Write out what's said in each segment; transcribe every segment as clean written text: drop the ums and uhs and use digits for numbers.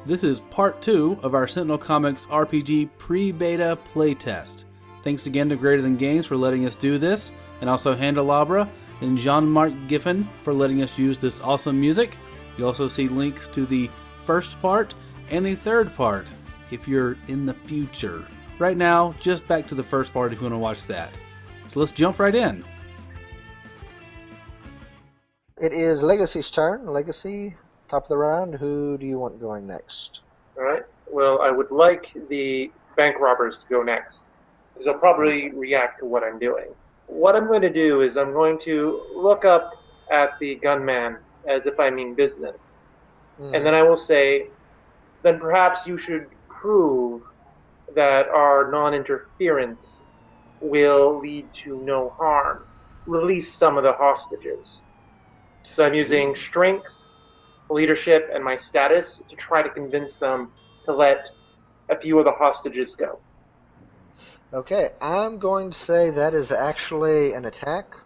This is part 2 of our Sentinel Comics RPG pre-beta playtest. Thanks again to Greater Than Games for letting us do this, and also Handelabra and Jean-Marc Giffen for letting us use this awesome music. You also see links to the first part and the third part if you're in the future. Right now, just back to the first part if you want to watch that. So let's jump right in. It is Legacy's turn. Legacy, top of the round. Who do you want going next? Alright. Well, I would like the bank robbers to go next, because they'll probably react to what I'm doing. What I'm going to do is I'm going to look up at the gunman as if I mean business. And then I will say, then perhaps you should prove that our non-interference will lead to no harm. Release some of the hostages. So I'm using strength, leadership, and my status to try to convince them to let a few of the hostages go. Okay, I'm going to say that is actually an attack.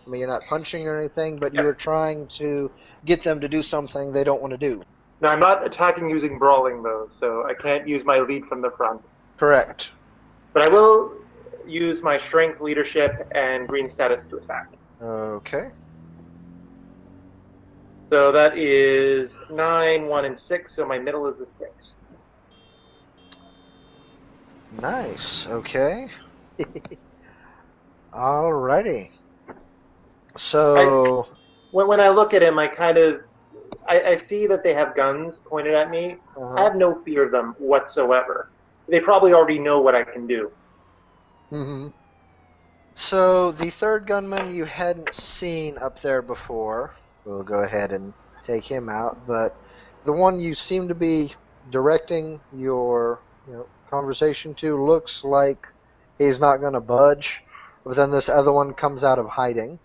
I mean, you're not punching or anything, but you're trying to get them to do something they don't want to do. Now, I'm not attacking using brawling, though, so I can't use my lead from the front. Correct. But I will use my strength, leadership, and green status to attack. Okay. So that is 9, 1, and 6, so my middle is a 6. Nice. Okay. Alrighty. So... When I look at him, I see that they have guns pointed at me. I have no fear of them whatsoever. They probably already know what I can do. Mm-hmm. So, the third gunman you hadn't seen up there before. We'll go ahead and take him out. But the one you seem to be directing your conversation to looks like he's not going to budge. But then this other one comes out of hiding,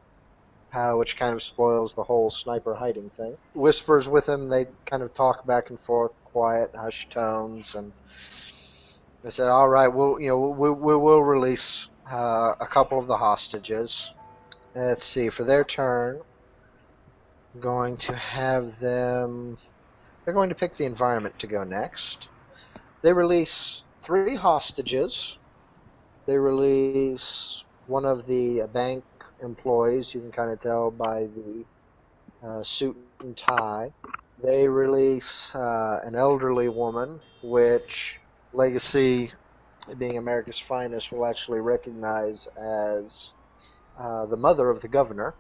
which kind of spoils the whole sniper hiding thing. Whispers with him. They kind of talk back and forth, quiet, hushed tones, and they said, "All right, we will release a couple of the hostages." Let's see. For their turn, I'm going to have them. They're going to pick the environment to go next. They release 3 hostages. They release one of the bank employees. You can kind of tell by the suit and tie. They release an elderly woman, which Legacy, being America's finest, will actually recognize as the mother of the governor,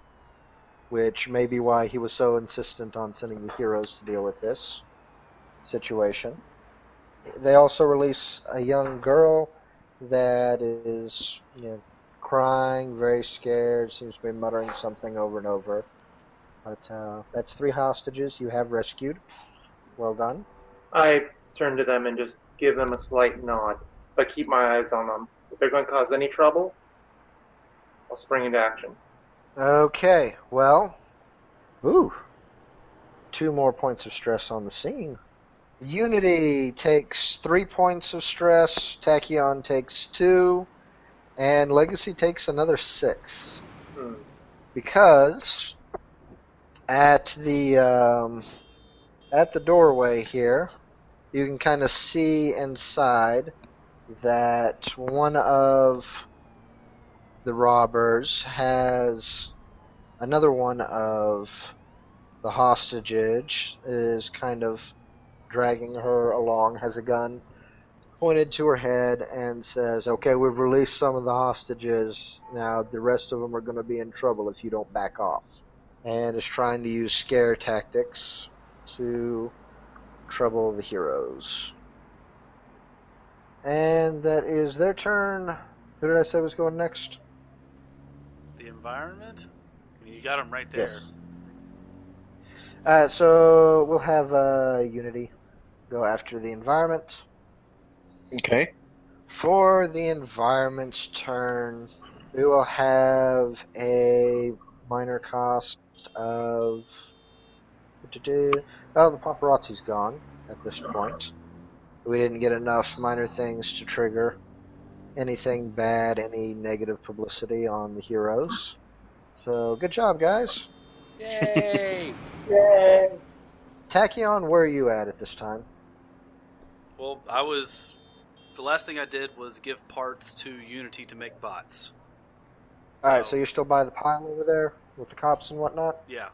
which may be why he was so insistent on sending the heroes to deal with this situation. They also release a young girl that is crying, very scared, seems to be muttering something over and over. But that's 3 hostages you have rescued. Well done. I turn to them and just give them a slight nod, but keep my eyes on them. If they're going to cause any trouble, I'll spring into action. Okay, well, 2 more points of stress on the scene. Unity takes 3 points of stress, Tachyon takes 2, and Legacy takes another 6. Because at the doorway here, you can kind of see inside that one of the robbers has another one of the hostages is kind of dragging her along, has a gun pointed to her head, and says, "Okay, we've released some of the hostages. Now the rest of them are going to be in trouble if you don't back off." And is trying to use scare tactics to trouble the heroes. And that is their turn. Who did I say was going next? The environment? I mean, you got them right there. Yes. So we'll have Unity go after the environment. Okay. For the environment's turn, we will have a minor cost of... Oh, the paparazzi's gone at this point. We didn't get enough minor things to trigger anything bad, any negative publicity on the heroes. So, good job, guys. Yay! Yay! Tachyon, where are you at this time? Well, the last thing I did was give parts to Unity to make bots. Alright, so you're still by the pile over there with the cops and whatnot? Yeah.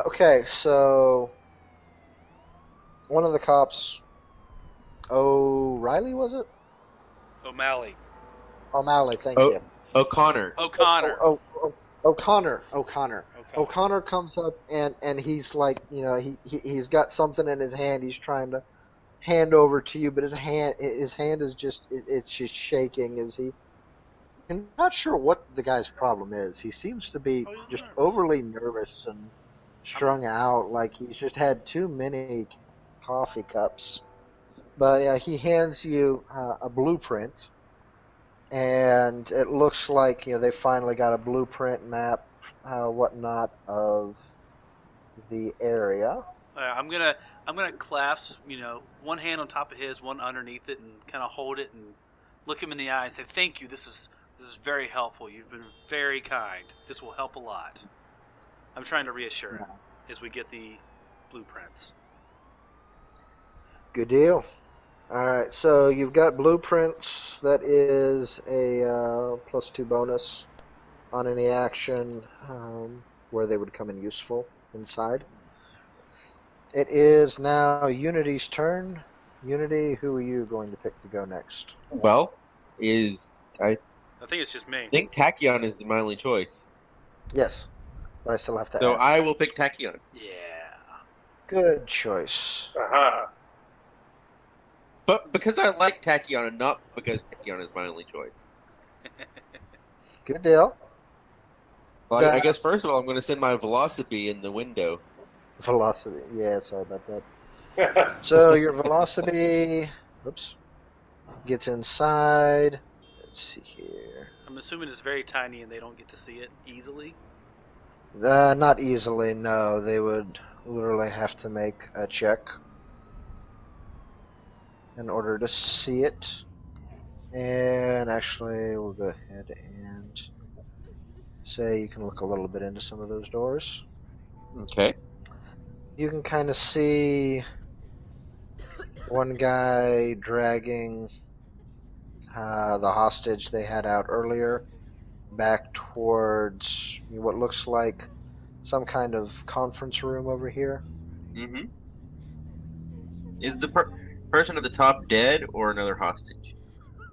Okay, so one of the cops, O'Reilly was it? O'Malley. O'Malley, thank you. O'Connor. O'Connor. O'Connor comes up and he's like, he's got something in his hand. He's trying to hand over to you, but his hand is just it's just shaking. I'm not sure what the guy's problem is. He seems to be he's just nervous. overly nervous and strung out, like he's just had too many coffee cups. But yeah, he hands you a blueprint, and it looks like they finally got a blueprint map, whatnot of the area. I'm gonna clasp, one hand on top of his, one underneath it, and kind of hold it and look him in the eye and say, "Thank you. This is very helpful. You've been very kind. This will help a lot." I'm trying to reassure him as we get the blueprints. Good deal. Alright, so you've got blueprints. That is a +2 bonus on any action where they would come in useful inside. It is now Unity's turn. Unity, who are you going to pick to go next? Well, I think it's just me. I think Tachyon is my only choice. Yes, but I still have to So ask. I will pick Tachyon. Yeah. Good choice. Aha. But because I like Tachyon and not because Tachyon is my only choice. Good deal. Well, I guess first of all I'm going to send my Velocity in the window. Velocity. Yeah, sorry about that. So your Velocity, gets inside. Let's see here. I'm assuming it's very tiny and they don't get to see it easily. Not easily, no. They would literally have to make a check in order to see it. And actually, we'll go ahead and say you can look a little bit into some of those doors. Okay. You can kind of see one guy dragging the hostage they had out earlier back towards what looks like some kind of conference room over here. Mm-hmm. Is the person at the top dead or another hostage?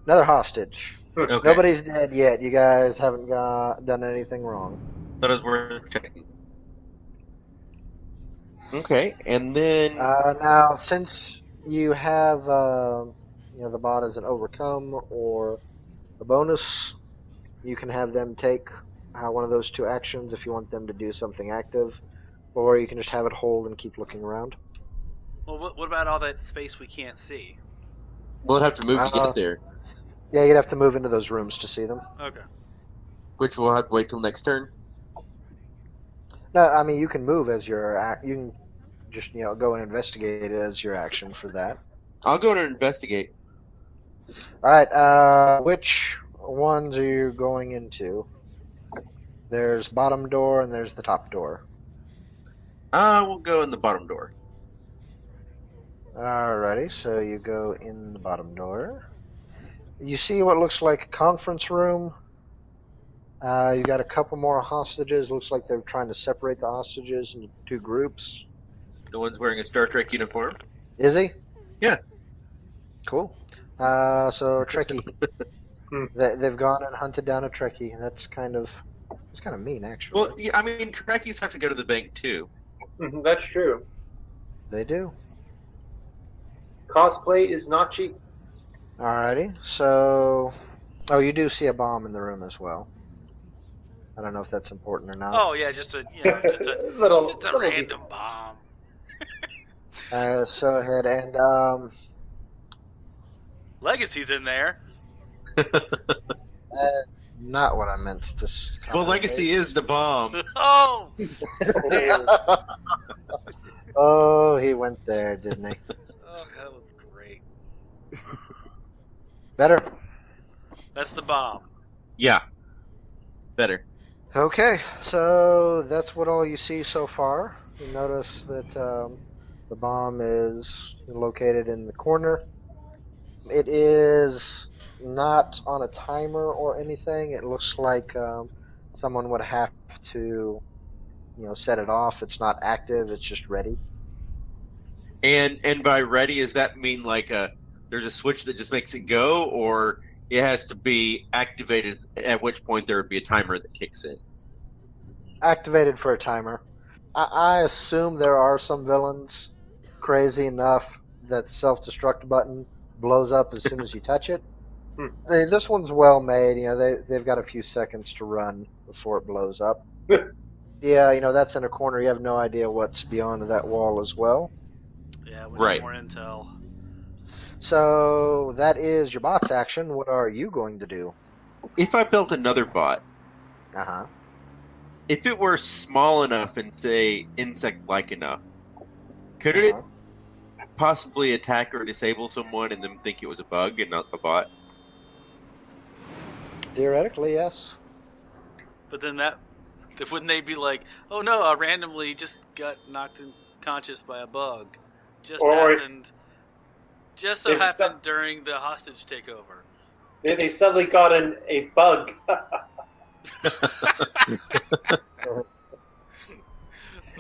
Another hostage. Okay. Nobody's dead yet. You guys haven't done anything wrong. Thought it was worth checking. Okay, and then... Now, since you have the bot as an overcome or a bonus, you can have them take one of those two actions if you want them to do something active, or you can just have it hold and keep looking around. Well, what about all that space we can't see? We'll have to move to get there. Yeah, you'd have to move into those rooms to see them. Okay. Which we'll have to wait till next turn. No, I mean you can move as your you can just go and investigate it as your action for that. I'll go and investigate. All right. Which ones are you going into? There's bottom door and there's the top door. We'll go in the bottom door. Alrighty, so you go in the bottom door. You see what looks like a conference room. You got a couple more hostages. Looks like they're trying to separate the hostages into two groups. The one's wearing a Star Trek uniform. Is he? Yeah. Cool. So Trekkie. They've gone and hunted down a Trekkie. That's kind of mean, actually. Well, yeah, I mean, Trekkies have to go to the bank too. That's true. They do. Cosplay is not cheap. Alrighty, so... Oh, you do see a bomb in the room as well. I don't know if that's important or not. Oh yeah, just a random bomb. So ahead and Legacy's in there. not what I meant to. Well, Legacy is the bomb. Oh. Oh, he went there, didn't he? Oh, that was great. Better. That's the bomb. Yeah. Better. Okay, so that's what all you see so far. You notice that The bomb is located in the corner. It is not on a timer or anything. It looks like someone would have to, set it off. It's not active. It's just ready. And by ready, does that mean like there's a switch that just makes it go, or it has to be activated? At which point there would be a timer that kicks in. Activated for a timer. I assume there are some villains crazy enough that the self-destruct button blows up as soon as you touch it. I mean, this one's well made. They've got a few seconds to run before it blows up. Yeah, that's in a corner. You have no idea what's beyond that wall as well. Yeah, we Right. need more intel. So that is your bot's action. What are you going to do? If I built another bot, Uh-huh. if it were small enough and say insect-like enough, could it possibly attack or disable someone and then think it was a bug and not a bot? Theoretically, yes. But then wouldn't they be like, oh no, I randomly just got knocked unconscious by a bug. Just so happened during the hostage takeover. They suddenly got a bug.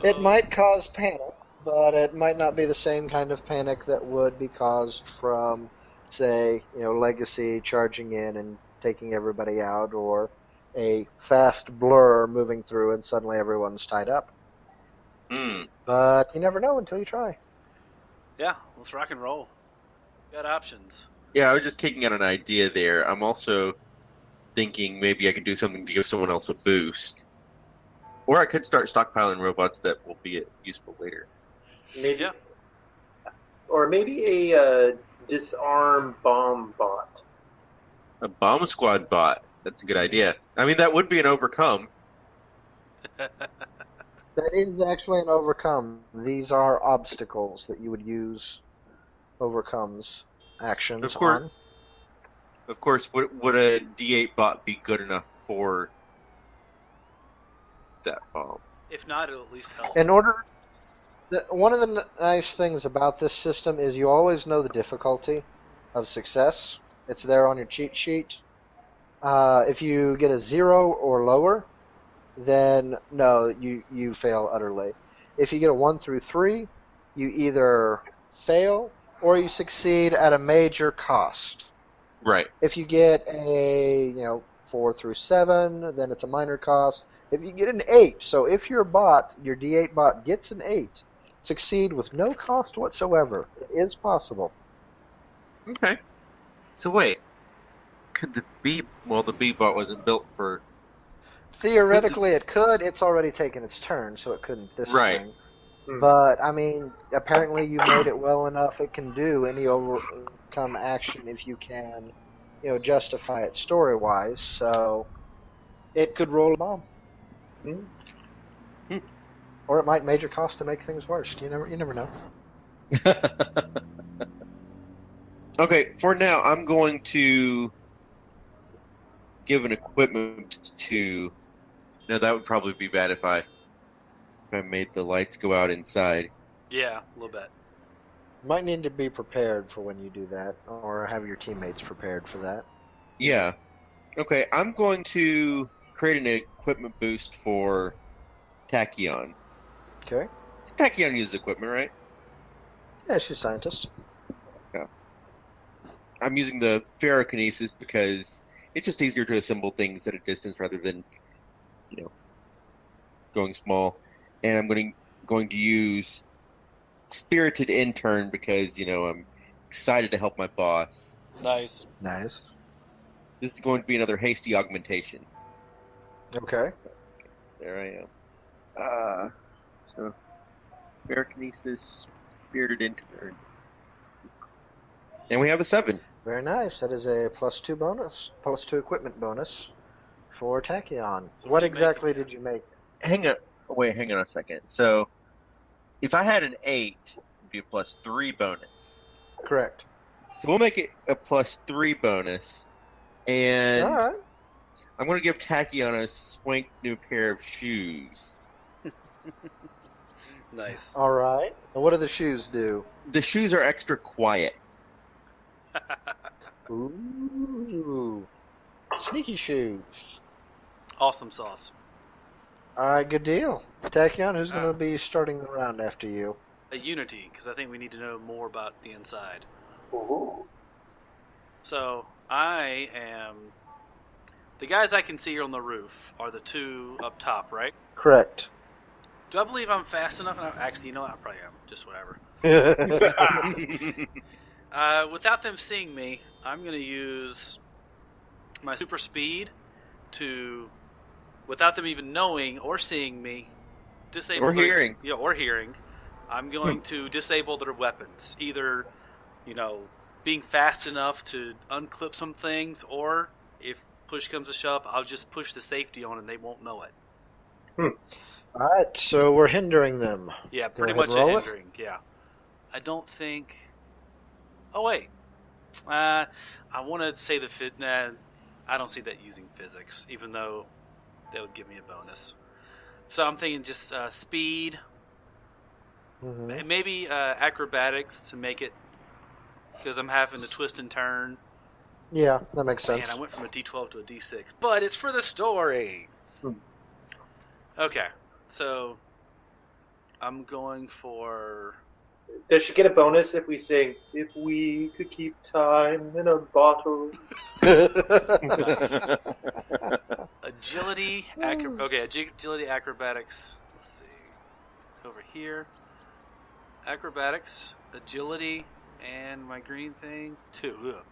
It might cause panic, but it might not be the same kind of panic that would be caused from, say, Legacy charging in and taking everybody out, or a fast blur moving through and suddenly everyone's tied up. But you never know until you try. Yeah, let's rock and roll. Got options. Yeah, I was just kicking out an idea there. I'm also thinking maybe I could do something to give someone else a boost. Or I could start stockpiling robots that will be useful later. Maybe, or maybe a disarm bomb bot. A bomb squad bot. That's a good idea. I mean, that would be an overcome. That is actually an overcome. These are obstacles that you would use overcomes actions on. Of course, would a D8 bot be good enough for that bomb? If not, it'll at least help. One of the nice things about this system is you always know the difficulty of success. It's there on your cheat sheet. If you get a 0 or lower, then no, you fail utterly. If you get a 1 through 3, you either fail or you succeed at a major cost. Right. If you get a 4 through 7, then it's a minor cost. If you get an 8, so if your D8 bot gets an 8, succeed with no cost whatsoever. It is possible. Okay. So wait, could the B bot wasn't built for... Theoretically it could. It's already taken its turn, so it couldn't this thing. But, I mean, apparently you made it well enough it can do any overcome action if you can, justify it story-wise, so it could roll a bomb. Or it might major cost to make things worse. You never know. Okay, for now, I'm going to give an equipment to... No, that would probably be bad if I made the lights go out inside. Yeah, a little bit. Might need to be prepared for when you do that, or have your teammates prepared for that. Yeah. Okay, I'm going to create an equipment boost for Tachyon. Okay. Tachyon uses equipment, right? Yeah, she's a scientist. Yeah. I'm using the ferrokinesis because it's just easier to assemble things at a distance rather than, going small. And I'm going to use Spirited Intern because, I'm excited to help my boss. Nice. Nice. This is going to be another hasty augmentation. Okay. So there I am. So, Ferrokinesis, Spirited Intern. And we have a 7. Very nice. That is a +2 bonus, +2 equipment bonus for Tachyon. So what exactly did you make? Hang on a second. So, if I had an 8, it would be a +3 bonus. Correct. So we'll make it a +3 bonus. And All right. I'm going to give Tachyon a swank new pair of shoes. Nice. All right. And what do the shoes do? The shoes are extra quiet. Ooh. Sneaky shoes. Awesome sauce. All right, good deal. Tachyon, who's going to be starting the round after you? A Unity, because I think we need to know more about the inside. Ooh. So, I am... The guys I can see here on the roof are the two up top, right? Correct. Do I believe I'm fast enough? Actually, you know what? I probably am. Just whatever. Without them seeing me, I'm going to use my super speed to, without them even knowing or seeing me, disable Or hearing. Yeah, or hearing. I'm going to disable their weapons. Either, being fast enough to unclip some things, or if push comes to shove, I'll just push the safety on and they won't know it. All right, so we're hindering them. Yeah, Go pretty ahead, much a roll it. hindering. Yeah. I don't think... Oh, wait. I want to say Nah, I don't see that using physics, even though that would give me a bonus. So I'm thinking just speed, Mm-hmm. and maybe acrobatics to make it, because I'm having to twist and turn. Yeah, that makes Man, sense. I went from a D12 to a D6, but it's for the story. Okay, so I'm going for... Does she get a bonus if we sing, "If we could keep time in a bottle"? Agility, agility, acrobatics. Let's see. Over here. Acrobatics, agility, and my green thing, 2. Ugh.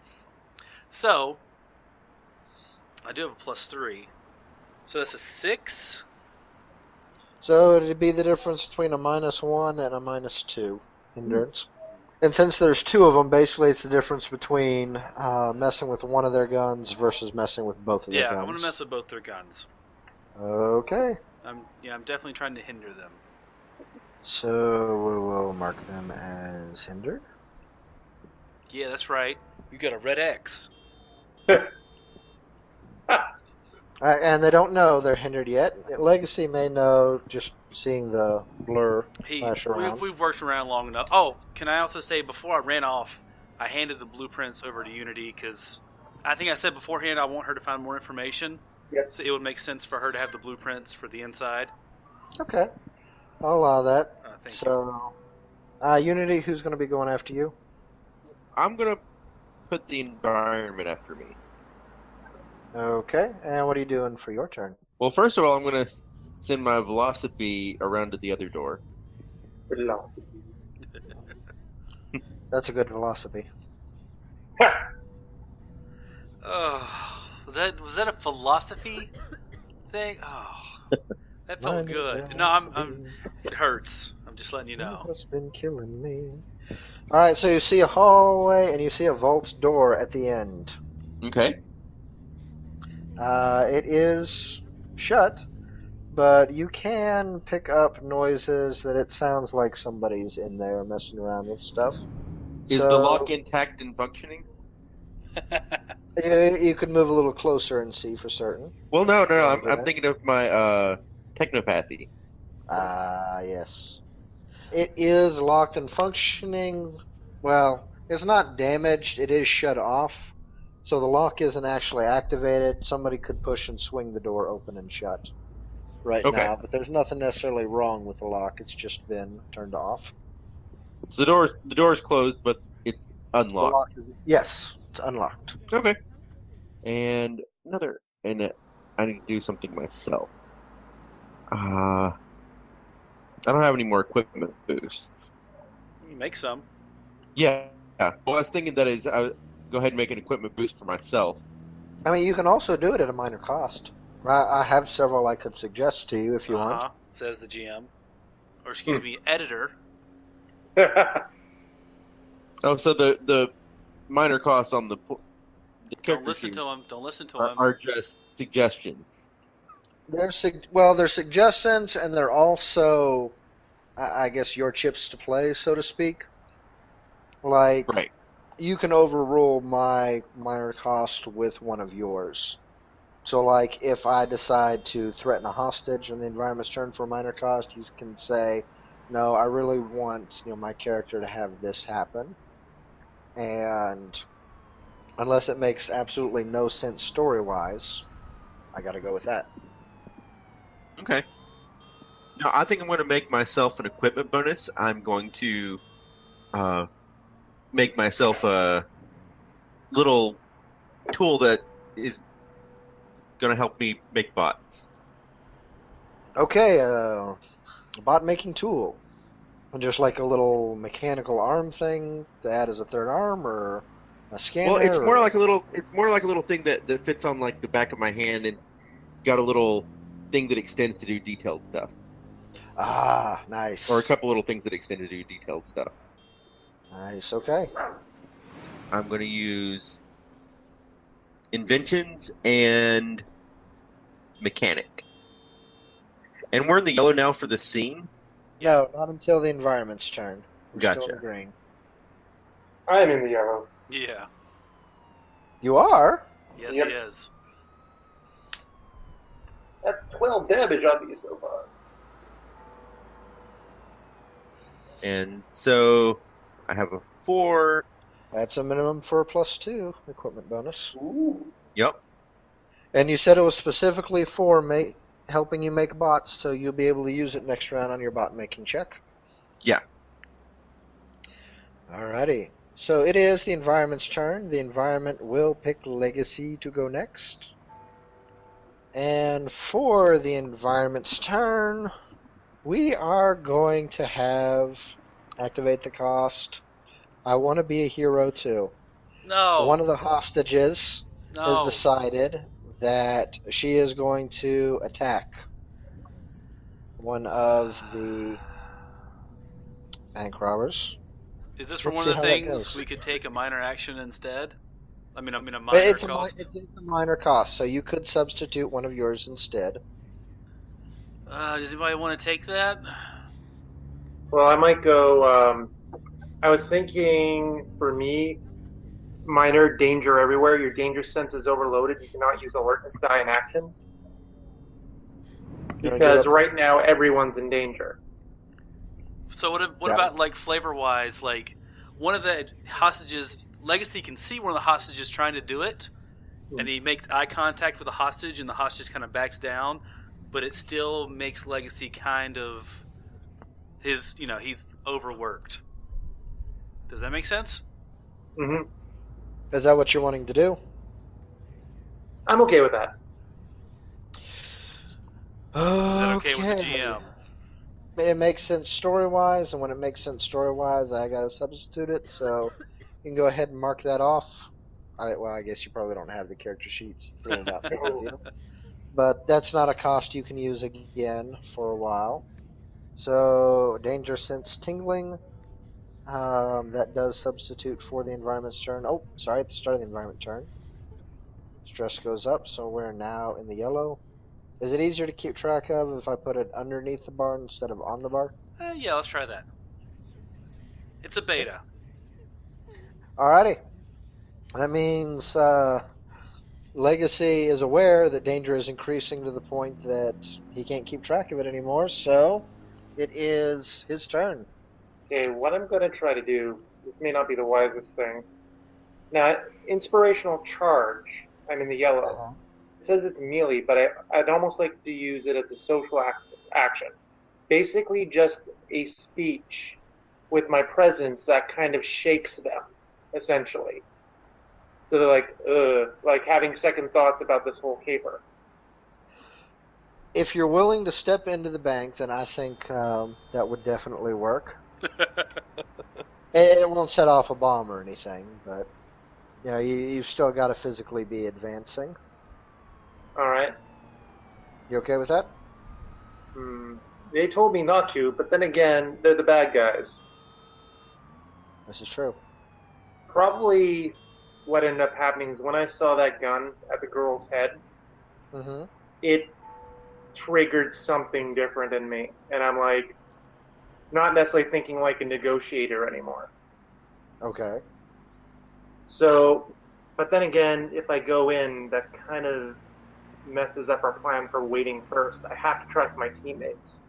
So, I do have a +3. So that's a 6. So it'd be the difference between a -1 and a -2 hindrance. And since there's two of them, basically it's the difference between messing with one of their guns versus messing with both of their Yeah, guns. I'm going to mess with both their guns. Okay. I'm definitely trying to hinder them. So we will mark them as hindered. Yeah, that's right. You got a red X. And they don't know they're hindered yet. Legacy may know just seeing the blur flash around. We've worked around long enough. Oh, can I also say, before I ran off, I handed the blueprints over to Unity, because I think I said beforehand I want her to find more information. Yep. So it would make sense for her to have the blueprints for the inside. Okay. I'll allow that. Thank you. So, Unity, who's going to be going after you? I'm going to put the environment after me. Okay. And what are you doing for your turn? Well, first of all, I'm going to send my velocity around to the other door. Velocity. That's a good velocity. Oh, was that a philosophy thing? Oh, that felt good. No, it hurts. I'm just letting you know. What's been killing me? All right, so you see a hallway and you see a vault door at the end. Okay. It is shut, but you can pick up noises that it sounds like somebody's in there messing around with stuff. Is the lock intact and functioning? You could move a little closer and see for certain. Well, no. I'm thinking of my technopathy. Yes. It is locked and functioning. Well, it's not damaged. It is shut off. So the lock isn't actually activated. Somebody could push and swing the door open and shut right now. But there's nothing necessarily wrong with the lock. It's just been turned off. So the door is closed, but it's unlocked. The lock is, yes, it's unlocked. Okay. And I need to do something myself. I don't have any more equipment boosts. You make some. Yeah. Well, I was thinking that I would go ahead and make an equipment boost for myself. I mean, you can also do it at a minor cost. I have several I could suggest to you if you want. Says the GM. Or excuse me, editor. Oh, so the minor costs on the Don't listen to him. Don't listen to him. are just suggestions. They're suggestions, and they're also, I guess, your chips to play, so to speak. Like, Right. you can overrule my minor cost with one of yours. So, like, if I decide to threaten a hostage and the environment's turn for a minor cost, you can say, no, I really want my character to have this happen, and unless it makes absolutely no sense story-wise, I got to go with that. Okay. Now, I think I'm going to make myself an equipment bonus. I'm going to make myself a little tool that is going to help me make bots. Okay, a bot making tool. Just like a little mechanical arm thing to add as a third arm, or a scanner. Well, it's more or... like a little. It's more like a little thing that fits on like the back of my hand and got a little thing that extends to do detailed stuff. Ah, nice. Or a couple little things that extend to do detailed stuff. Nice. Okay. I'm going to use inventions and mechanic. And we're in the yellow now for the scene. No, not until the environment's turn. We're Gotcha. still in green. I am in the yellow. Yeah. You are? Yes, Yep. he is. That's 12 damage on me so far. And so I have a 4. That's a minimum for a +2 equipment bonus. Ooh. Yep. And you said it was specifically for helping you make bots, so you'll be able to use it next round on your bot making check. Yeah. Alrighty. So it is the environment's turn. The environment will pick Legacy to go next. And for the environment's turn, we are going to have activate the cost. I want to be a hero too. No. One of the hostages No. has decided that she is going to attack one of the bank robbers. Is this for Let's one of see the how that things goes. we could take a minor action instead? I mean a minor It's cost. it's a minor cost, so you could substitute one of yours instead. Does anybody want to take that? Well, I might go. I was thinking for me, minor danger everywhere. Your danger sense is overloaded. You cannot use alertness die in actions. You wanna Because do it? right now everyone's in danger. So what Yeah. about like flavor wise? Like one of the hostages, Legacy can see one of the hostages trying to do it, and he makes eye contact with the hostage, and the hostage kind of backs down, but it still makes Legacy kind of he's overworked. Does that make sense? Hmm. Is that what you're wanting to do? I'm okay with that. Is that okay with the GM? It makes sense story-wise, and when it makes sense story-wise, I gotta substitute it, so you can go ahead and mark that off. I guess you probably don't have the character sheets filled out for you. But that's not a cost you can use again for a while. So, Danger Sense Tingling, that does substitute for the environment's turn. Oh, sorry, at the start of the environment turn. Stress goes up, so we're now in the yellow. Is it easier to keep track of if I put it underneath the bar instead of on the bar? Yeah, let's try that. It's a beta. Alrighty. That means Legacy is aware that danger is increasing to the point that he can't keep track of it anymore, so it is his turn. Okay, what I'm going to try to do, this may not be the wisest thing. Now, inspirational charge, I'm in the yellow. It says it's melee, but I'd almost like to use it as a social action. Basically just a speech with my presence that kind of shakes them, essentially. So they're like having second thoughts about this whole caper. If you're willing to step into the bank, then I think that would definitely work. It won't set off a bomb or anything, but you've still got to physically be advancing. Alright. You okay with that? They told me not to, but then again, they're the bad guys. This is true. Probably what ended up happening is when I saw that gun at the girl's head, Mm-hmm. it triggered something different in me. And I'm like, not necessarily thinking like a negotiator anymore. Okay. So, but then again, if I go in, that kind of messes up our plan for waiting first. I have to trust my teammates.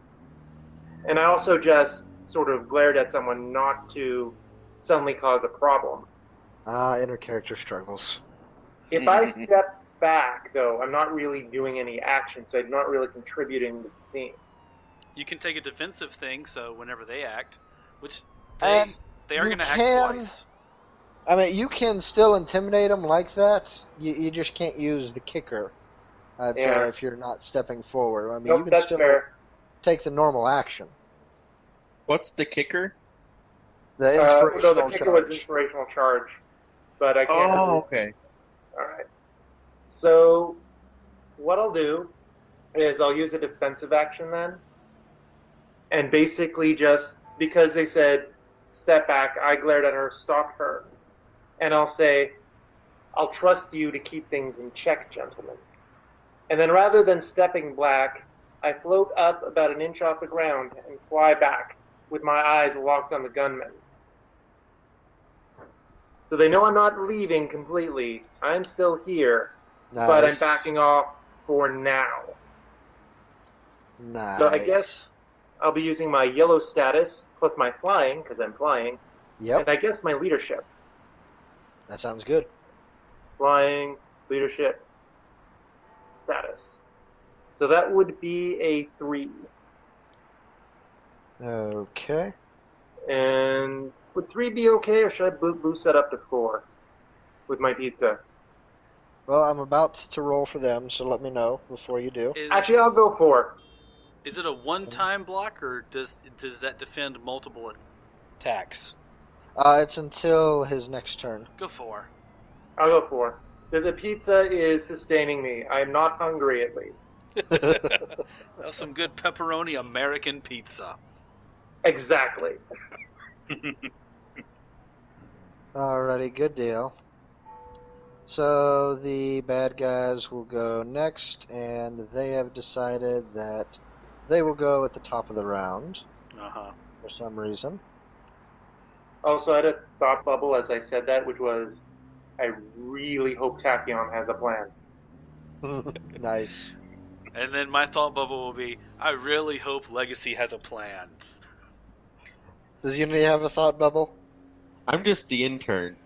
And I also just sort of glared at someone not to suddenly cause a problem. Inner character struggles. If I step back, though, I'm not really doing any action, so I'm not really contributing to the scene. You can take a defensive thing, so whenever they act, which And they are you going to act can- twice. I mean, you can still intimidate them like that. You just can't use the kicker. I'd Yeah. say if you're not stepping forward. I mean, Nope, you can that's still fair. take the normal action. What's the kicker? The No, inspirational the kicker charge. was inspirational charge, but I can't. Oh, okay. All right. So what I'll do is I'll use a defensive action then, and basically just because they said step back, I glared at her, stopped her, and I'll say, "I'll trust you to keep things in check, gentlemen." And then rather than stepping back, I float up about an inch off the ground and fly back with my eyes locked on the gunmen. So they know I'm not leaving completely. I'm still here, but I'm Nice. backing off for now. Nice. So I guess I'll be using my yellow status plus my flying, because I'm flying, Yep, and I guess my leadership. that sounds good. Flying, leadership, status. So that would be a 3. Okay. And would 3 be okay, or should I boost that up to 4 with my pizza? Well, I'm about to roll for them, so let me know before you do. Actually, I'll go 4. Is it a one-time block, or does that defend multiple attacks? It's until his next turn. Go 4. I'll go 4. The pizza is sustaining me. I'm not hungry, at least. That's some good pepperoni American pizza. Exactly. Alrighty, good deal. So the bad guys will go next, and they have decided that they will go at the top of the round Uh-huh. for some reason. Also, I had a thought bubble as I said that, which was, I really hope Tachyon has a plan. Nice. And then my thought bubble will be, I really hope Legacy has a plan. Does Unity have a thought bubble? I'm just the intern.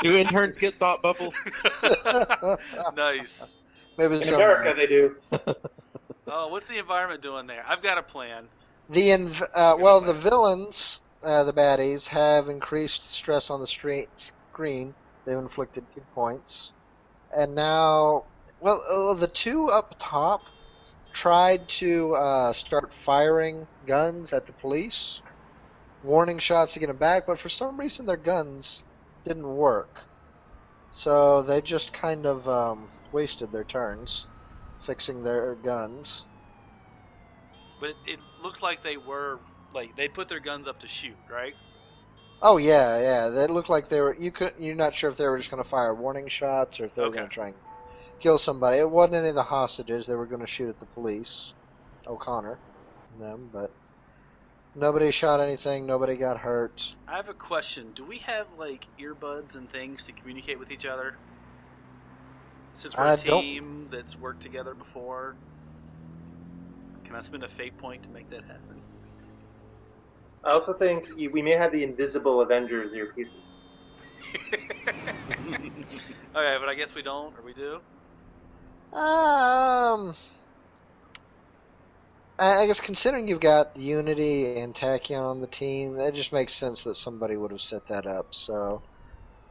Do interns get thought bubbles? Nice. Maybe In some- America, they do. Oh, what's the environment doing there? I've got a plan. The villains, the baddies, have increased stress on the screen. They've inflicted 2 points. And now, the 2 up top tried to start firing guns at the police, warning shots to get them back, but for some reason their guns didn't work. So they just kind of wasted their turns fixing their guns. But it looks like they were, they put their guns up to shoot, right? Oh yeah. They looked like they were. You're not sure if they were just going to fire warning shots or if they were Okay. going to try and kill somebody. It wasn't any of the hostages. They were going to shoot at the police, O'Connor, and them. But nobody shot anything. Nobody got hurt. I have a question. Do we have, earbuds and things to communicate with each other? Since we're I a don't- team that's worked together before, can I spend a fate point to make that happen? I also think we may have the invisible Avengers earpieces. Okay, but I guess we don't, or we do? I guess considering you've got Unity and Tachyon on the team, that just makes sense that somebody would have set that up. So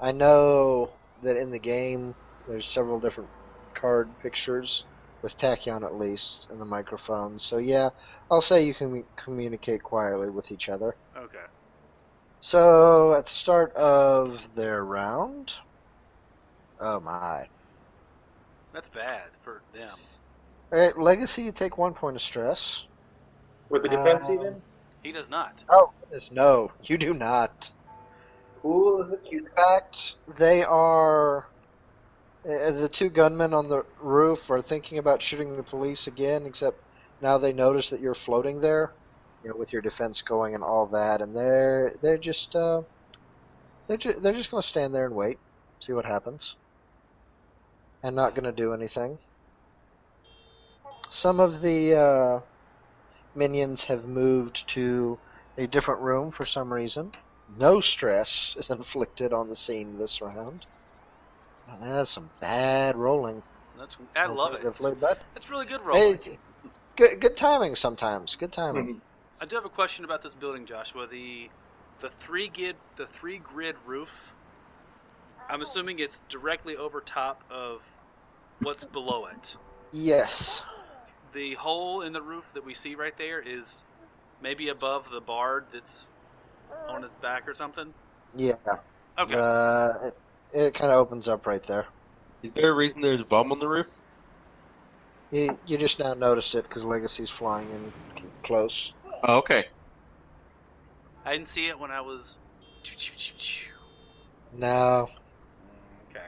I know that in the game there's several different card pictures with Tachyon at least and the microphone. So yeah, I'll say you can communicate quietly with each other. Okay. So at the start of their round, oh my. That's bad for them. Alright, Legacy, you take 1 point of stress. With the defense even? He does not. Oh, goodness, no, you do not. Cool as a cute. In fact, they are. The 2 gunmen on the roof are thinking about shooting the police again, except now they notice that you're floating there, with your defense going and all that, and they're just going to stand there and wait, see what happens, and not going to do anything. Some of the minions have moved to a different room for some reason. No stress is inflicted on the scene this round. That's some bad rolling. I love it. Alternatively, but It's really good rolling. hey, good timing sometimes. Good timing. I do have a question about this building, Joshua. The three grid roof. I'm assuming it's directly over top of what's below it. Yes. The hole in the roof that we see right there is maybe above the bard that's on his back or something. Yeah. Okay. It kind of opens up right there. Is there a reason there's a bomb on the roof? You just now noticed it because Legacy's flying in close. Oh, okay. I didn't see it when I was. No. Okay.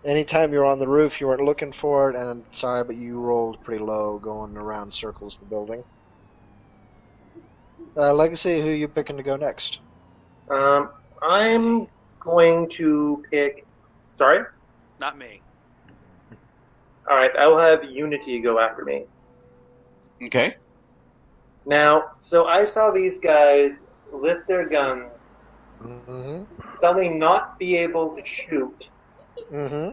Anytime you're on the roof, you weren't looking for it, and I'm sorry, but you rolled pretty low, going around circles the building. Legacy, who are you picking to go next? I'm going to pick. Sorry? Not me. Alright, I will have Unity go after me. Okay. Now, so I saw these guys lift their guns, Mm-hmm. suddenly not be able to shoot. Mm-hmm.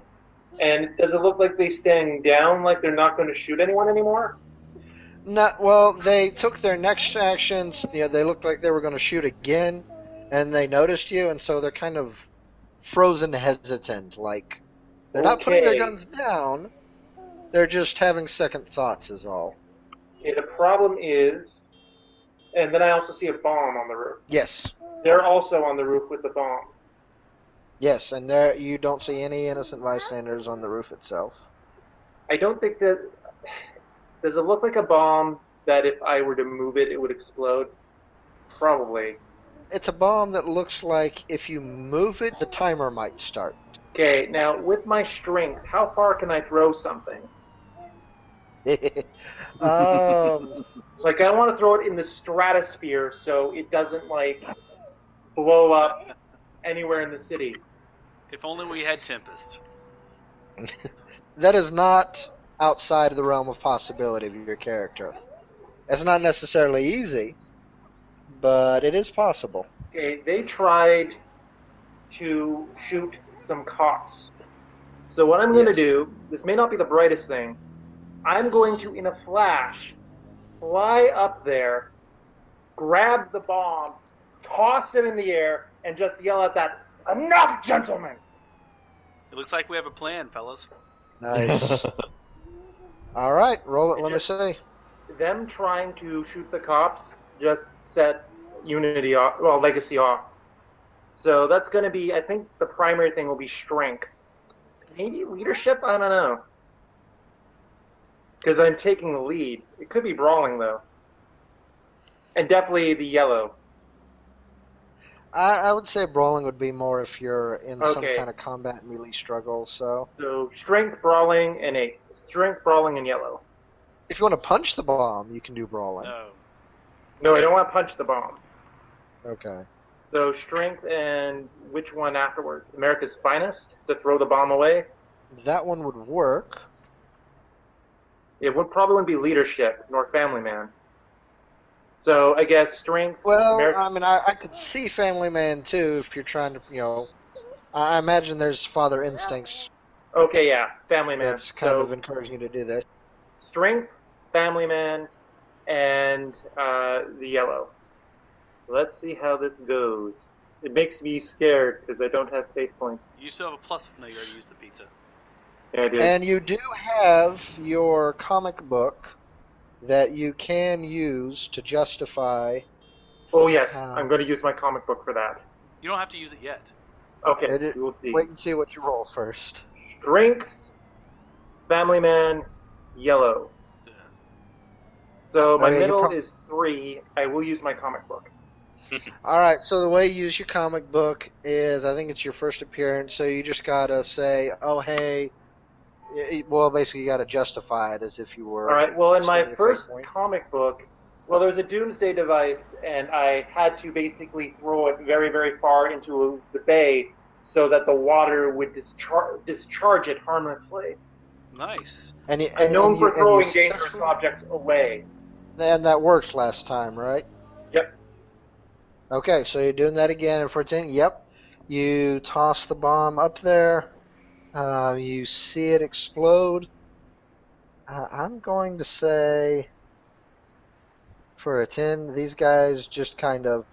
And does it look like they stand down, like they're not going to shoot anyone anymore? Well, they took their next actions. They looked like they were going to shoot again, and they noticed you, and so they're kind of frozen, hesitant. Like they're not putting their guns down; they're just having second thoughts, is all. Okay, the problem is, and then I also see a bomb on the roof. Yes. They're also on the roof with the bomb. Yes, and there you don't see any innocent bystanders on the roof itself. I don't think that. Does it look like a bomb that if I were to move it, it would explode? Probably. It's a bomb that looks like if you move it, the timer might start. Okay, now with my strength, how far can I throw something? Like, I want to throw it in the stratosphere so it doesn't, like, blow up anywhere in the city. If only we had Tempest. That is not outside of the realm of possibility of your character. It's not necessarily easy, but it is possible. Okay, they tried to shoot some cops. So what I'm going to do, this may not be the brightest thing, I'm going to, in a flash, fly up there, grab the bomb, toss it in the air, and just yell at that, "Enough, gentlemen!" It looks like we have a plan, fellas. Nice. All right, roll it. Let me see. Them trying to shoot the cops just set Unity off, well, Legacy off. So that's going to be, I think the primary thing will be strength. Maybe leadership? I don't know. Because I'm taking the lead. It could be brawling, though. And definitely the yellow. I would say brawling would be more if you're in some Okay. kind of combat melee struggle. So So strength, brawling, and 8. Strength, brawling, and yellow. if you want to punch the bomb, you can do brawling. No. No, I don't want to punch the bomb. Okay. So strength and which one afterwards? America's Finest to throw the bomb away? That one would work. It would probably wouldn't be leadership nor family man. So I guess strength. Well, Ameri- I mean, I could see Family Man too if you're trying to, I imagine there's father instincts Okay, yeah, family man. that's kind So of encouraging you to do this. strength, family man, and the yellow. Let's see how this goes. It makes me scared because I don't have fate points. You still have a plus. No, you already used the pizza. Yeah, I do. And you do have your comic book that you can use to justify. Oh yes, I'm going to use my comic book for that. You don't have to use it yet. Okay, we'll see. Wait and see what you roll first. Strength, family man, yellow. So my Okay, you middle prob- is 3. I will use my comic book. All right, so the way you use your comic book is, I think it's your first appearance, so you just gotta say, "Oh, hey." Well, basically, you gotta justify it as if you were. All right. Well, in my spending a fate first point. comic book, well, there was a doomsday device, and I had to basically throw it very, very far into the bay so that the water would discharge it harmlessly. Nice. And you, I'm known for and throwing you dangerous successfully- objects away. And that worked last time, right? Yep. Okay, so you're doing that again in 14. Yep. You toss the bomb up there. You see it explode. I'm going to say, for a 10, these guys just kind of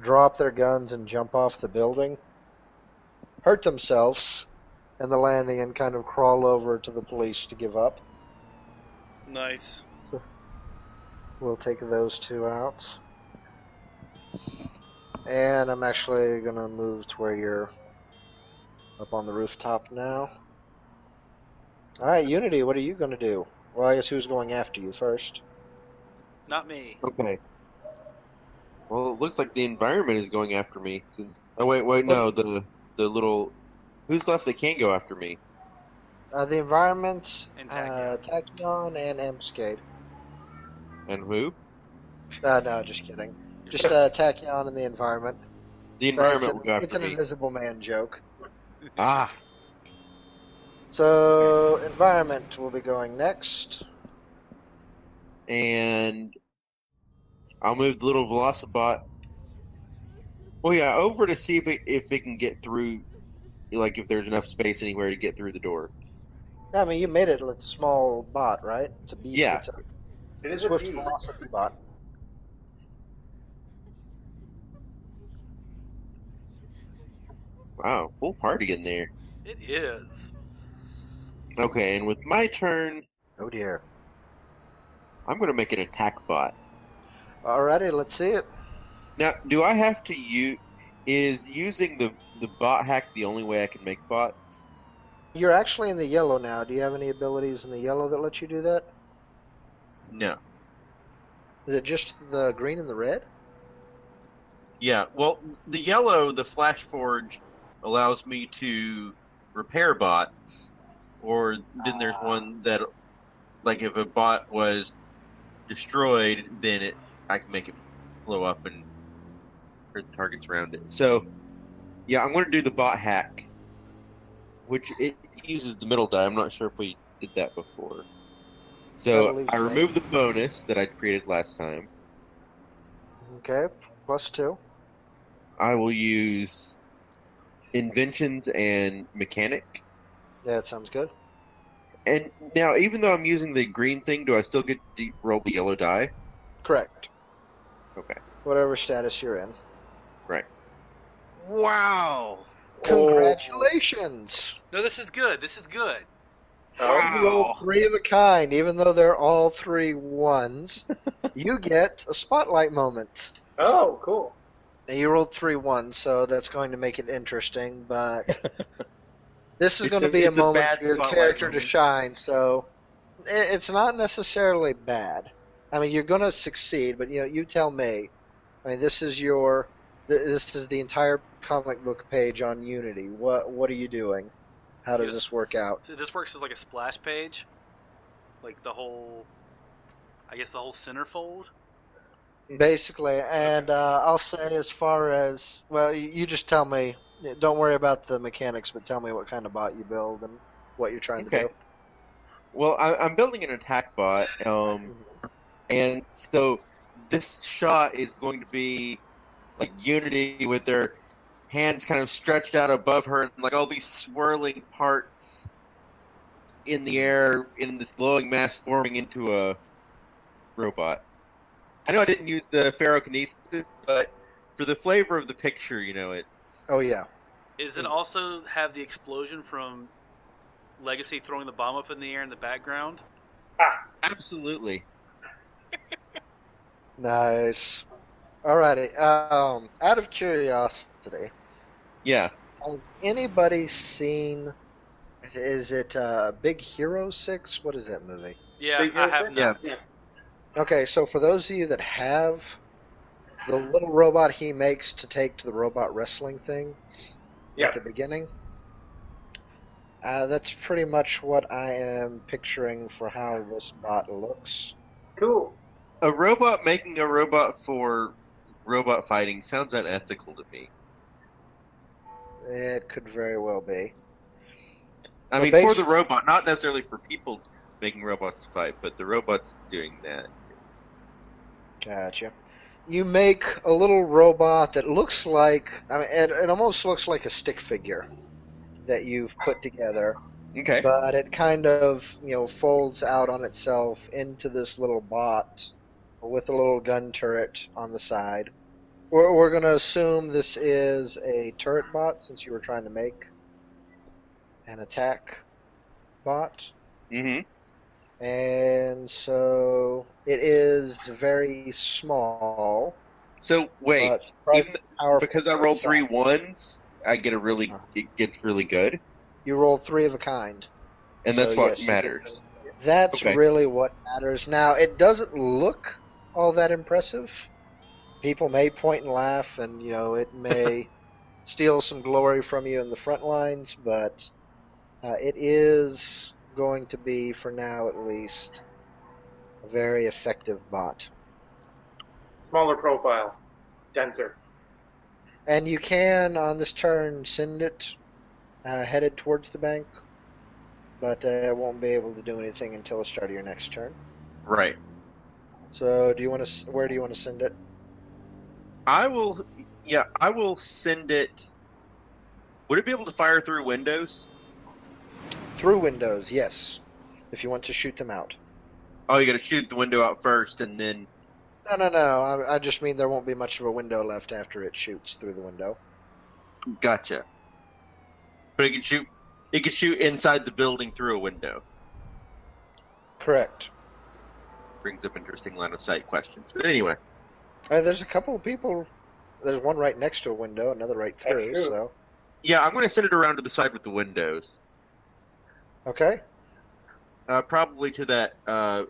drop their guns and jump off the building, hurt themselves in the landing, and kind of crawl over to the police to give up. Nice. We'll take those two out. And I'm actually going to move to where you're up on the rooftop now. Alright, Unity, what are you going to do? Well, I guess who's going after you first? Not me. Okay. Well, it looks like the environment is going after me since. Oh wait, no, the little. Who's left that can go after me? The environment, And Tachyon. Tachyon, and Amscade. And who? No, just kidding. Just Tachyon and the environment. The environment will go It's after an me. Invisible Man joke. Ah, So, environment will be going next. and I'll move the little Velocibot. Oh yeah, over to see if it can get through. Like if there's enough space anywhere to get through the door. I mean, you made it a small bot, right? It's a beat. Yeah. It's a It is swift a bee. velocity bot. Wow, full party in there. It is. Okay, and with my turn, Oh dear. I'm going to make an attack bot. Alrighty, let's see it. Now, do I have to use? Is using the bot hack the only way I can make bots? You're actually in the yellow now. Do you have any abilities in the yellow that let you do that? No. Is it just the green and the red? Yeah, well, the yellow, the Flash Forge, allows me to repair bots, or then there's one that, like, if a bot was destroyed, then I can make it blow up and hurt the targets around it. So, yeah, I'm going to do the bot hack, which it uses the middle die. I'm not sure if we did that before. So believe I so. removed the bonus that I created last time. Okay, +2. I will use inventions and mechanic. Yeah, that sounds good. And now, even though I'm using the green thing, do I still get to roll the yellow die? Correct. Okay. Whatever status you're in. Right. Wow! Congratulations! No, this is good. This is good. You rolled 3 of a kind, even though they're all 3 ones. You get a spotlight moment. Oh, cool. Now, you rolled 3 ones, so that's going to make it interesting, but this is going to be a it's moment bad for your spotlight character to moment. shine, so it's not necessarily bad. I mean, you're going to succeed, but you tell me. I mean, this is the entire comic book page on Unity. What are you doing? How does this work out? This works as like a splash page, like the whole centerfold. Basically, and I'll say as far as, well, you just tell me, don't worry about the mechanics, but tell me what kind of bot you build and what you're trying to do. Well, I'm building an attack bot, and so this shot is going to be like Unity with their hands kind of stretched out above her, and like all these swirling parts in the air in this glowing mass forming into a robot. I know I didn't use the ferrokinesis, but for the flavor of the picture, it's... Oh, yeah. Does it also have the explosion from Legacy throwing the bomb up in the air in the background? Absolutely. Nice. Alrighty. Out of curiosity, Yeah. has anybody seen, is it Big Hero 6? What is that movie? Yeah, Big I Hero have Six? not. Yeah. Okay, so for those of you that have, the little robot he makes to take to the robot wrestling thing Yeah. at the beginning, that's pretty much what I am picturing for how this bot looks. Cool. A robot making a robot for robot fighting sounds unethical to me. It could very well be. I mean, for the robot, not necessarily for people making robots to fight, but the robots doing that. Gotcha. You make a little robot that looks like, I mean, it almost looks like a stick figure that you've put together. Okay. But it kind of, folds out on itself into this little bot with a little gun turret on the side. We're going to assume this is a turret bot since you were trying to make an attack bot. Mm-hmm. And so it is very small. So wait, because I rolled 3 1s, I get it gets really good. You rolled 3 of a kind. And that's what matters. That's really what matters. Now, it doesn't look all that impressive. People may point and laugh, and, it may steal some glory from you in the front lines, but it is going to be, for now at least, a very effective bot. Smaller profile. Denser. And you can, on this turn, send it headed towards the bank, but it won't be able to do anything until the start of your next turn. Right. So, where do you want to send it? I will send it. Would it be able to fire through windows? Through windows, yes. If you want to shoot them out. Oh, you got to shoot the window out first, and then. No. I just mean there won't be much of a window left after it shoots through the window. Gotcha. But it can shoot. It can shoot inside the building through a window. Correct. Brings up interesting line of sight questions. But anyway. There's a couple of people. There's one right next to a window, another right through. So. Yeah, I'm going to send it around to the side with the windows. Okay. Probably to that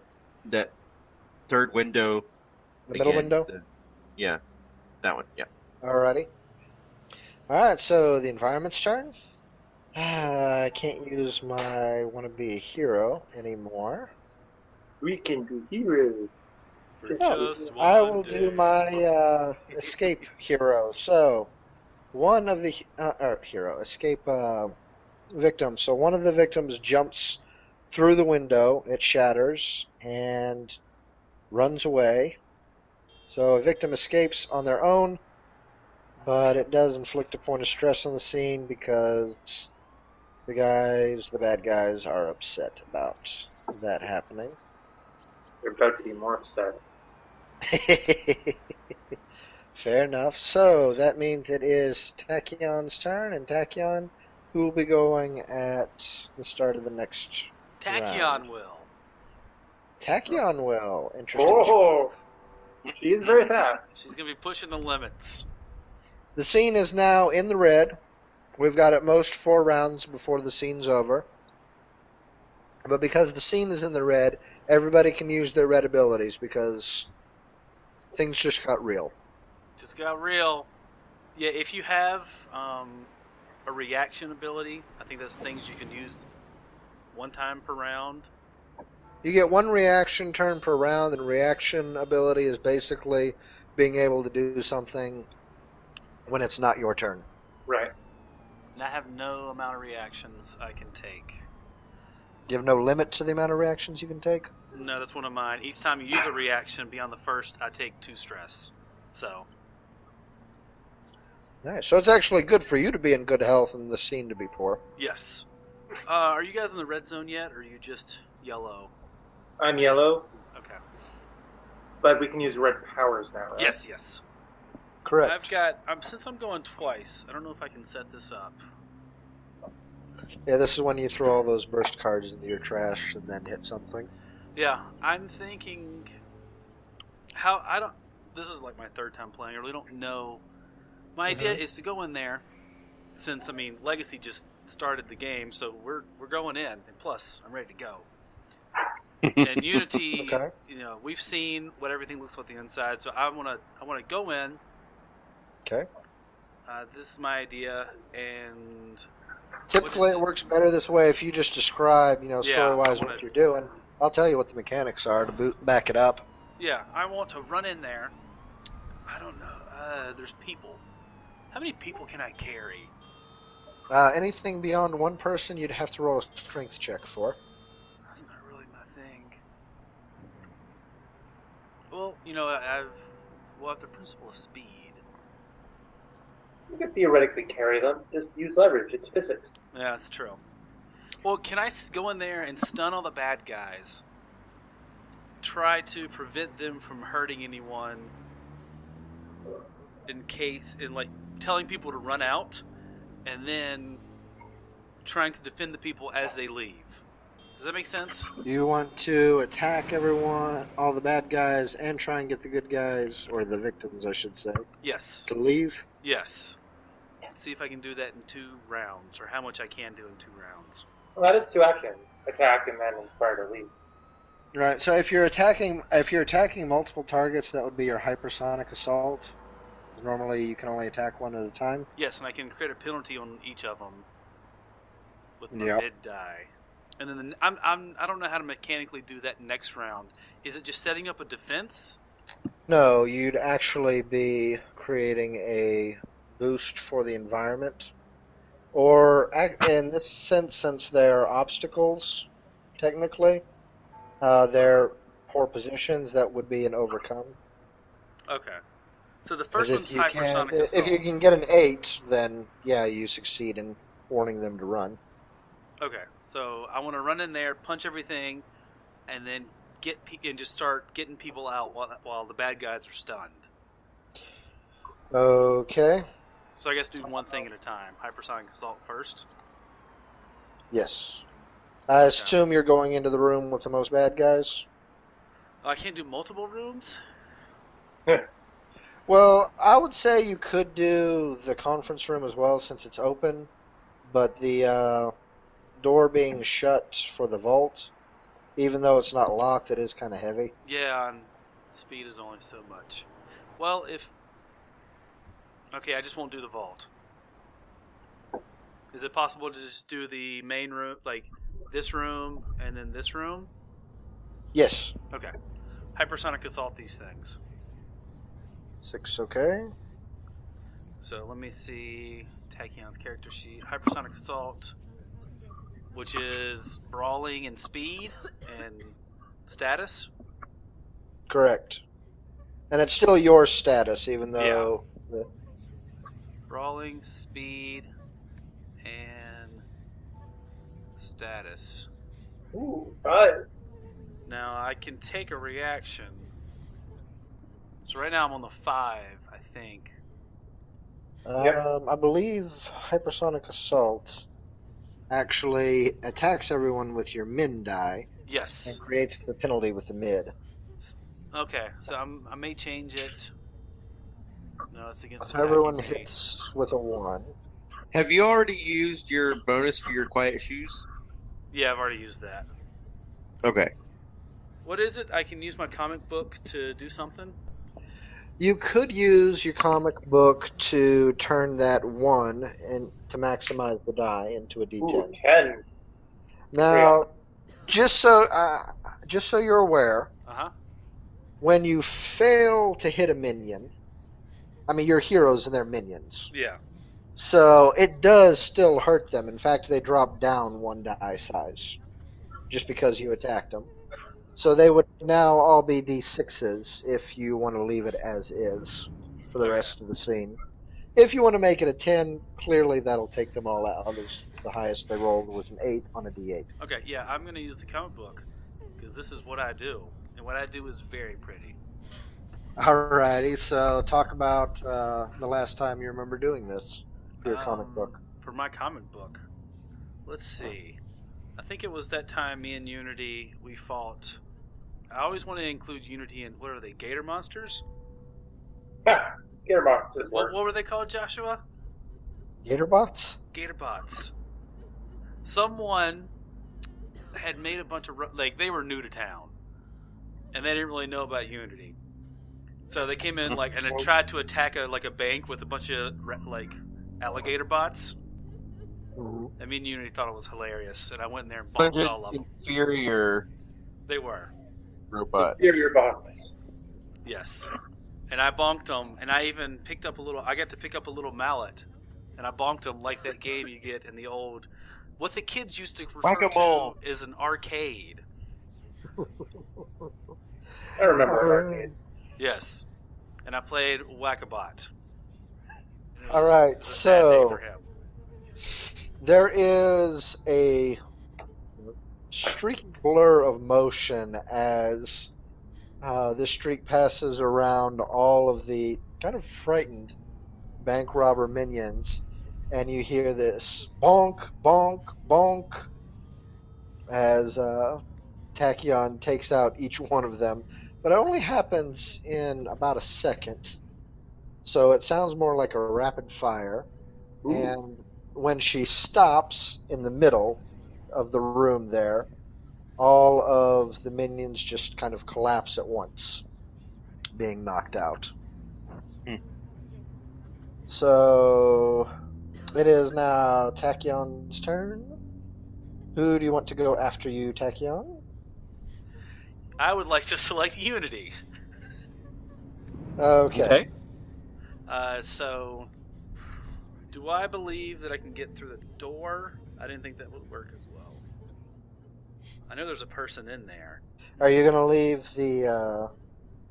third window. The middle window? Yeah, that one, yeah. Alrighty. Alright, so the environment's turn. I can't use my wanna be a hero anymore. We can be heroes. I will do my escape hero. So, one of the escape victim. So one of the victims jumps through the window. It shatters and runs away. So a victim escapes on their own, but it does inflict a point of stress on the scene because the bad guys, are upset about that happening. They're about to be more upset. Fair enough. So that means it is Tachion's turn, and Tachyon, who will be going at the start of the next Tachyon round. will. Tachyon will. Interesting. Oh, she is very fast. She's going to be pushing the limits. The scene is now in the red. We've got at most 4 rounds before the scene's over. But because the scene is in the red, everybody can use their red abilities because things just got real. Just got real. Yeah, if you have a reaction ability, I think that's things you can use one time per round. You get 1 reaction turn per round, and reaction ability is basically being able to do something when it's not your turn. Right. And I have no amount of reactions I can take. You have no limit to the amount of reactions you can take? No, that's one of mine. Each time you use a reaction beyond the first, I take 2 stress. So. Alright, so it's actually good for you to be in good health and the scene to be poor. Yes. Are you guys in the red zone yet, or are you just yellow? I'm yellow, Okay. but we can use red powers now, right? Yes. Correct. I've got. Since I'm going twice, I don't know if I can set this up. Yeah, this is when you throw all those burst cards into your trash and then hit something. Yeah, I'm thinking. This is like my 3rd time playing. I really don't know. My idea is to go in there, since Legacy just started the game, so we're going in, and plus I'm ready to go. And Unity, Okay. we've seen what everything looks like on the inside, so I want to go in. Okay. This is my idea, and Typically it works better this way if you just describe, story-wise what you're doing. I'll tell you what the mechanics are to back it up. Yeah, I want to run in there. I don't know. There's people. How many people can I carry? Anything beyond one person, you'd have to roll a strength check for. That's not really my thing. Well, we'll have the principle of speed. You could theoretically carry them. Just use leverage. It's physics. Yeah, that's true. Well, can I go in there and stun all the bad guys? Try to prevent them from hurting anyone telling people to run out, and then trying to defend the people as they leave. Does that make sense? You want to attack everyone, all the bad guys, and try and get the good guys, or the victims, I should say, Yes. to leave? Yes. See if I can do that in 2 rounds, or how much I can do in 2 rounds. Well, that is 2 actions: attack and then inspire to leave. Right. So if you're attacking multiple targets, that would be your hypersonic assault. Normally, you can only attack one at a time. Yes, and I can create a penalty on each of them with my Yep. mid die. And then I don't know how to mechanically do that next round. Is it just setting up a defense? No, you'd actually be creating a boost for the environment. Or, in this sense, since they're obstacles, technically, they're poor positions, that would be an overcome. Okay. So the first one's If you hypersonic assault. can get an 8, then, yeah, you succeed in warning them to run. Okay, so I want to run in there, punch everything, and then just start getting people out while the bad guys are stunned. Okay. So I guess do one thing at a time. Hypersonic assault first. Yes. I assume you're going into the room with the most bad guys? Oh, I can't do multiple rooms? Well, I would say you could do the conference room as well since it's open, but the door being shut for the vault, even though it's not locked, it is kind of heavy. Yeah, and speed is only so much. Well, okay, I just won't do the vault. Is it possible to just do the main room, like this room and then this room? Yes. Okay. Hypersonic assault these things. 6, okay. So let me see Tachyon's character sheet. Hypersonic assault, which is brawling and speed and status. Correct. And it's still your status, even though... Brawling, speed, and status. Ooh, 5. Now I can take a reaction. So right now I'm on the 5, I think. I believe hypersonic assault actually attacks everyone with your min die Yes. and creates the penalty with the mid. Okay, so I may change it. No, it's against So everyone attacking me. hits with a 1. Have you already used your bonus for your quiet shoes? Yeah, I've already used that. Okay. What is it? I can use my comic book to do something? You could use your comic book to turn that 1 and to maximize the die into a D10. Ooh, 10. Now, just so you're aware, Uh-huh. when you fail to hit a minion, I mean, your heroes and their minions. Yeah. So it does still hurt them. In fact, they drop down 1 die size just because you attacked them. So they would now all be D6s if you want to leave it as is for the rest of the scene. If you want to make it a 10, clearly that'll take them all out. As the highest they rolled was an 8 on a D8. Okay, yeah, I'm going to use the comic book because this is what I do. And what I do is very pretty. Alrighty, so talk about the last time you remember doing this for your comic book. For my comic book. Let's see. I think it was that time me and Unity, we fought... I always want to include Unity in... What are they? Gator monsters? Gator monsters. What were they called, Joshua? Gatorbots? Gator bots. Someone had made a bunch of... they were new to town. And they didn't really know about Unity. So they came in and tried to attack a bank with a bunch of alligator bots. Mm-hmm. I mean, Unity thought it was hilarious, and I went in there and bonked all of them. Inferior They were. robots. Inferior bots. Yes. And I bonked them, and I even picked up I got to pick up a little mallet and I bonked him like that game you get in the old, what the kids used to refer Whack-a-mole. to as an arcade. I remember an arcade. Yes, and I played Whack-a-Bot. And it was All right, it was a sad day so for him. there is a streak blur of motion as this streak passes around all of the kind of frightened bank robber minions, and you hear this bonk, bonk, bonk as Tachyon takes out each one of them, but it only happens in about a second, so it sounds more like a rapid fire. Ooh. And when she stops in the middle of the room there, all of the minions just kind of collapse at once, being knocked out. So it is now Tachyon's turn. Who do you want to go after you, Tachyon? I would like to select Unity. Okay. So, do I believe that I can get through the door? I didn't think that would work as well. I know there's a person in there. Are you going to leave the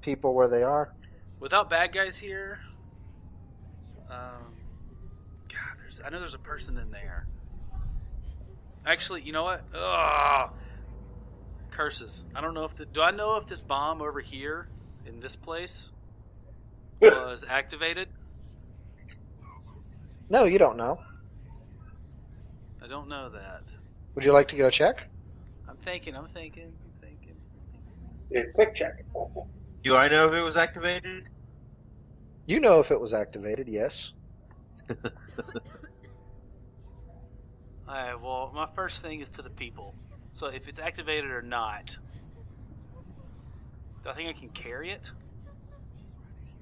people where they are? Without bad guys here, I know there's a person in there. Actually, you know what? Ugh. Curses. I don't know do I know if this bomb over here in this place was activated? No, you don't know. I don't know that. Would you like to go check? I'm thinking. Yeah, quick check. Do I know if it was activated? You know if it was activated, yes. Alright, well, my first thing is to the people. So if it's activated or not, do I think I can carry it?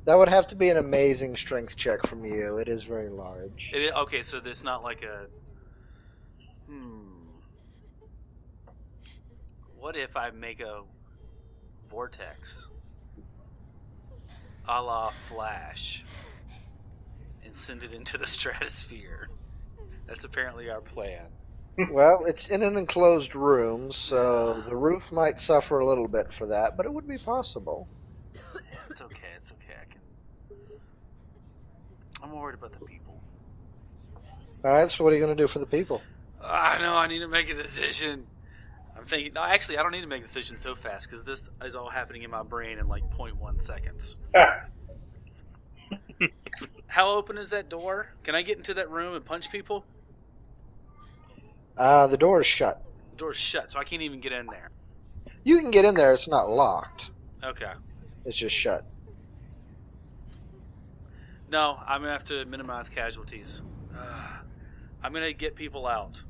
That would have to be an amazing strength check from you. It is very large. Okay, so it's not like a... What if I make a vortex a la Flash and send it into the stratosphere? That's apparently our plan. Well, it's in an enclosed room, so the roof might suffer a little bit for that, but it would be possible. It's okay. I'm worried about the people. Alright, so what are you going to do for the people? I know, I need to make a decision. I'm thinking, no, actually, I don't need to make a decision so fast, because this is all happening in my brain in like 0.1 seconds. How open is that door? Can I get into that room and punch people? The door is shut. The door's shut, so I can't even get in there. You can get in there, it's not locked. Okay. It's just shut. No, I'm going to have to minimize casualties. I'm going to get people out.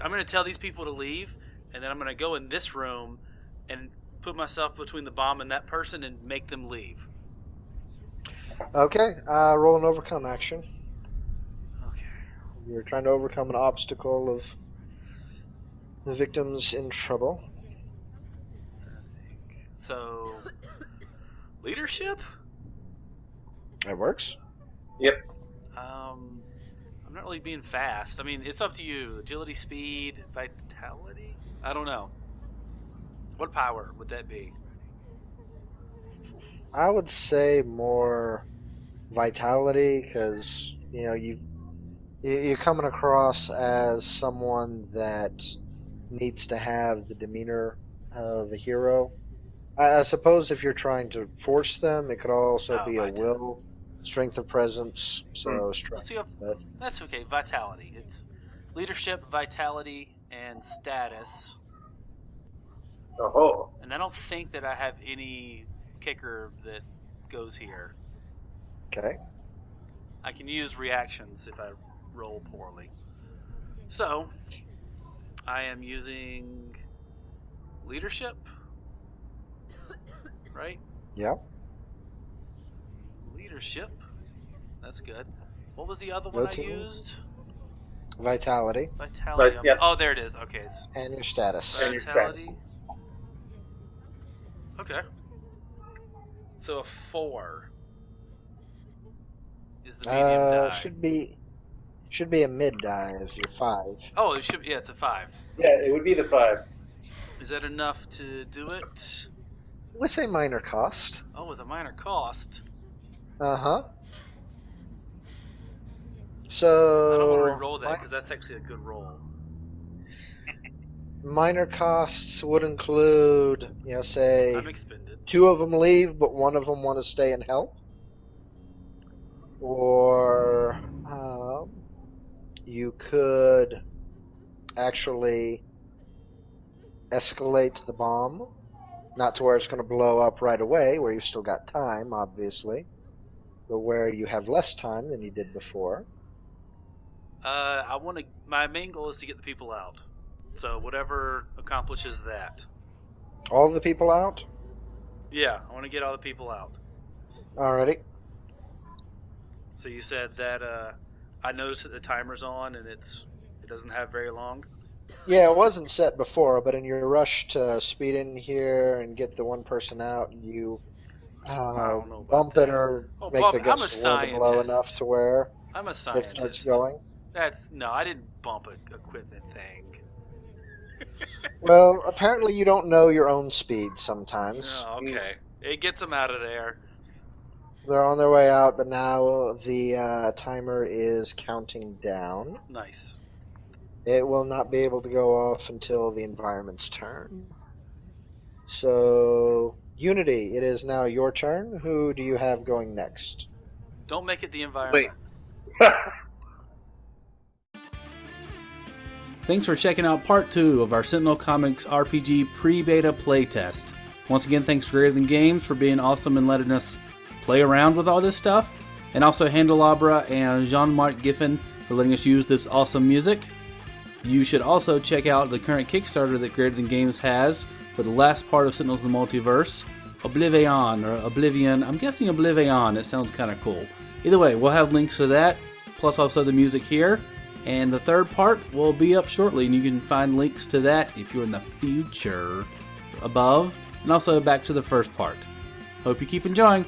I'm going to tell these people to leave, and then I'm going to go in this room and put myself between the bomb and that person and make them leave. Okay, roll an overcome action. Okay. You're trying to overcome an obstacle of the victims in trouble. So, leadership? That works. Yep. I'm not really being fast. I mean, it's up to you. Agility, speed, vitality? I don't know. What power would that be? I would say more vitality, because you're coming across as someone that needs to have the demeanor of a hero. I suppose if you're trying to force them, it could also be a will, strength of presence. So Let's see. That's okay. Vitality. It's leadership, vitality, and status. Oh. And I don't think that I have any kicker that goes here. Okay. I can use reactions if I roll poorly. So, I am using leadership, right? Yeah. Leadership. That's good. What was the other one I used? Vitality. Vitality. Yep. Oh, there it is. Okay. And your status. And your Vitality. Okay. So a 4 is the medium die. Should be Should be a mid die if you're 5. Oh, it should. Yeah, it's a 5. Yeah, it would be the 5. Is that enough to do it? With a minor cost. Oh, with a minor cost. Uh-huh. I So... don't want to re-roll that because that's actually a good roll. Minor costs would include, say... I'm expended. 2 of them leave, but 1 of them want to stay and help. Or you could actually escalate the bomb. Not to where it's going to blow up right away, where you've still got time, obviously. But where you have less time than you did before. My main goal is to get the people out. So whatever accomplishes that. All the people out? Yeah, I want to get all the people out. Alrighty. So you said that I noticed that the timer's on and it doesn't have very long. Yeah, it wasn't set before, but in your rush to speed in here and get the one person out, you I don't know about bump that. it or Oh, make Bob, the I'm a gust of water below scientist. enough to where I'm a it starts scientist. going. No, I didn't bump an equipment thing. Well, apparently you don't know your own speed sometimes. Oh, okay. It gets them out of there. They're on their way out, but now the timer is counting down. Nice. It will not be able to go off until the environment's turn. So, Unity, it is now your turn. Who do you have going next? Don't make it the environment. Wait. Thanks for checking out part 2 of our Sentinel Comics RPG pre-beta playtest. Once again, thanks to Greater Than Games for being awesome and letting us play around with all this stuff. And also Handelabra and Jean-Marc Giffen for letting us use this awesome music. You should also check out the current Kickstarter that Greater Than Games has for the last part of Sentinels of the Multiverse. Oblivaeon, or Oblivion. I'm guessing Oblivaeon. It sounds kind of cool. Either way, we'll have links to that, plus also the music here. And the third part will be up shortly, and you can find links to that if you're in the future above, and also back to the first part. Hope you keep enjoying.